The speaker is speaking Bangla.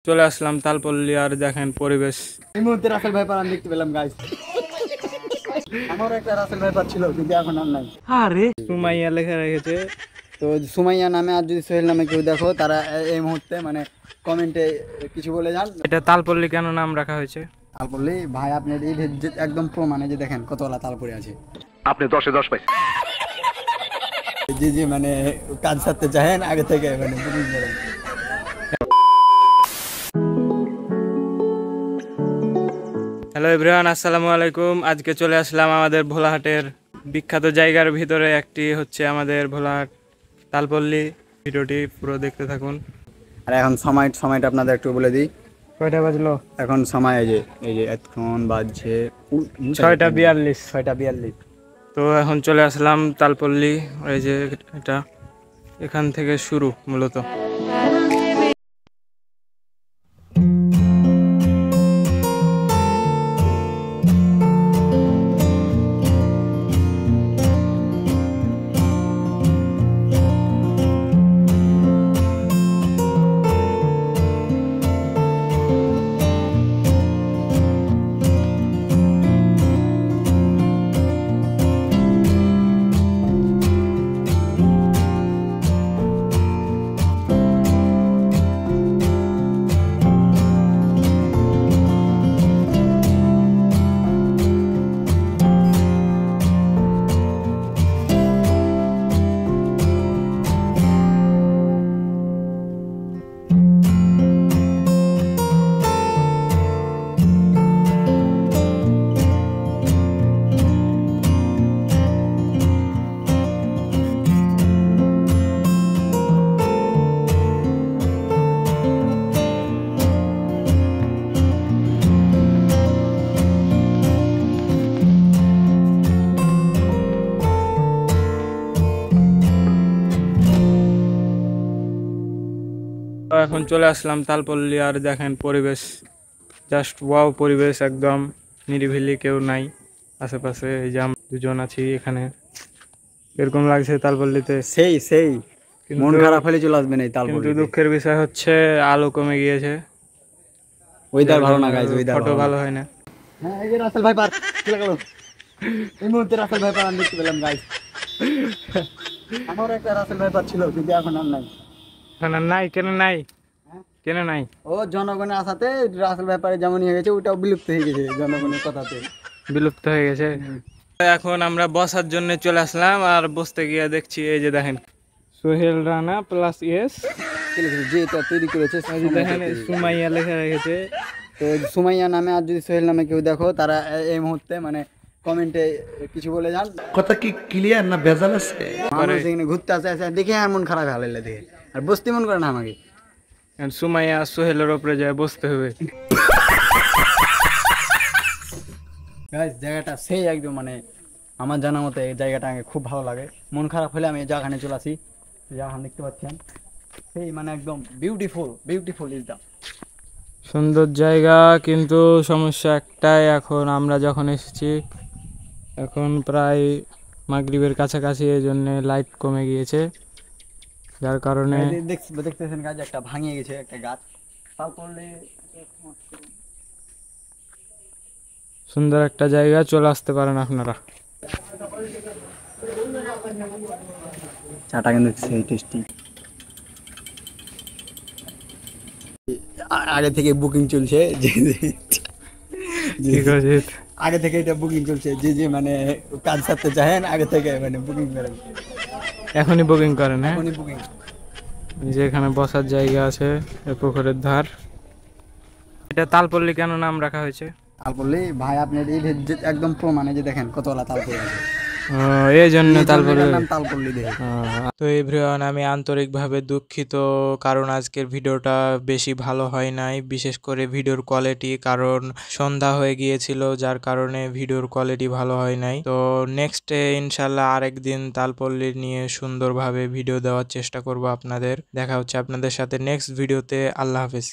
চলে আসলাম তালপল্লী আর দেখেন পরিবেশ। এই মুহূর্তে রাসেল ভাইপার আমি দেখতে পেলাম গাইস। আমারও একটা রাসেল ভাইপার ছিল কিন্তু এখন আর নাই। আরে সুমাইয়া লেখা রেখেছে। তো সুমাইয়া নামে আর যদি সোহেল নামে কেউ দেখো তারা এই মুহূর্তে মানে কমেন্টে কিছু বলে যান। এটা তালপল্লী কেন নাম রাখা হয়েছে? তালপল্লী ভাই আপনি একদম প্রমাণে যে দেখেন কতলা তালপরে আছে। আপনি 10-এ 10 পাইছেন। যে মানে কাজ সারতে চাহেন আগে থেকে মানে বুকিং করেন। হ্যালো এভরিওয়ান, আসসালামু আলাইকুম। আজকে চলে আসলাম আমাদের ভোলাহাটের বিখ্যাত জায়গার ভিতরে একটি হচ্ছে আমাদের ভোলাহাট তালপল্লী। ভিডিওটি পুরো দেখতে থাকুন। আর এখন সময়টা আপনাদের একটু বলে দিই। কয়টা বাজলো? এখন সময় এই যে এখন বাজছে 6:42। তো এখন চলে আসলাম তালপল্লী। এই যে এটা এখান থেকে শুরু মূলত। এখন চলে আসলাম তালপল্লী আর দেখেন পরিবেশ, জাস্ট ওয়াও পরিবেশ, একদম নিরিবিলি, কেউ নাই আশেপাশে। এই যে আমরা দুজন আছি এখানে। এরকম লাগছে তালপল্লীতে, সেই মন খারাপ হলে চলে আসবেন এই তালপল্লী। কিন্তু দুঃখের বিষয় হচ্ছে আলো কমে গিয়েছে। ওয়েদার ভালো না গাইস, ওয়েদার ফটো ভালো হয় না। হ্যাঁ এই যে রাসেল ভাইপার চলে গেল। এই মুহূর্তে রাসেল ভাইপার আমি দেখতে পেলাম গাইস। আমারও একটা রাসেল ভাইপার ছিল কিন্তু এখন আর নাই। এখন আর নাই? কেন নাই? কেন নাই? ও জনগণের আশাতে রাসেল ভাইপারে যেমন হয়ে গেছে ওটাও বিলুপ্ত হয়ে গেছে জনগণের কথাতে। বিলুপ্ত হয়ে গেছে। এখন আমরা বসার জন্য চলে আসলাম আর বসতে গিয়ে দেখছি এই যে দেখেন সোহেল রানা প্লাস ইয়েস যে এটা তৈরি করেছে দেখেন সুমাইয়া লেখা রেখেছে। তো সুমাইয়া নামে আর যদি সোহেল নামে কেউ দেখো তারা এই মুহূর্তে মানে কমেন্টে কিছু বলে যান। কথা কি ক্লিয়ার না ভেজাল আছে? মানুষ এখানে ঘুরতে আসে দেখে আর মন খারাপ হয়ে দেখে আর বসতে মন করে না আমাকে। সুমাইয়া সোহেলের ওপরে যায় বসতে হবে। গাইস জায়গাটা সেই একদম মানে আমার জানা মতে এই জায়গাটা আমাকে খুব ভালো লাগে। মন খারাপ হলে আমি এই জায়গাখানে চলে আসি। জায়গাখান দেখতে পাচ্ছেন সেই মানে একদম বিউটিফুল ইজ দা। সুন্দর জায়গা, কিন্তু সমস্যা একটাই, এখন আমরা যখন এসেছি এখন প্রায় মাগরিবের কাছাকাছি, এই জন্য লাইট কমে গিয়েছে, যার কারণে দেখতেছেন গাছ একটা ভাঙিয়ে গেছে একটা গাছ। তারপরে সুন্দর একটা জায়গা, চলে আসতে পারেন আপনারা। চাটা কিন্তু সেই টেস্টি। আগে থেকে বুকিং চলছে আগে থেকে এটা বুকিং চলছে যে মানে কাজ সারতে চাহেন আগে থেকে মানে বুকিং করেন। এখনই বুকিং করেন? হ্যাঁ এখনই বুকিং। যে এখানে বসার জায়গা আছে, পুকুরের ধার। এটা তালপল্লী কেন নাম রাখা হয়েছে? তালপল্লী ভাই আপনার এই একদম প্রমাণে যে দেখেন কতলা তালপল্লী আছে। এই জন্য তালপল্লী। তো এভরিওয়ান, আমি আন্তরিকভাবে দুঃখিত, কারণ আজকের ভিডিওটা বেশি ভালো হয় নাই, বিশেষ করে ভিডিওর কোয়ালিটি, কারণ সন্ধ্যা হয়ে গিয়েছিল, যার কারণে ভিডিওর কোয়ালিটি ভালো হয় নাই। তো নেক্সটে ইনশাল্লাহ আরেকদিন তালপল্লী নিয়ে সুন্দরভাবে ভিডিও দেওয়ার চেষ্টা করব আপনাদের। দেখা হচ্ছে আপনাদের সাথে নেক্সট ভিডিওতে। আল্লাহ হাফেজ।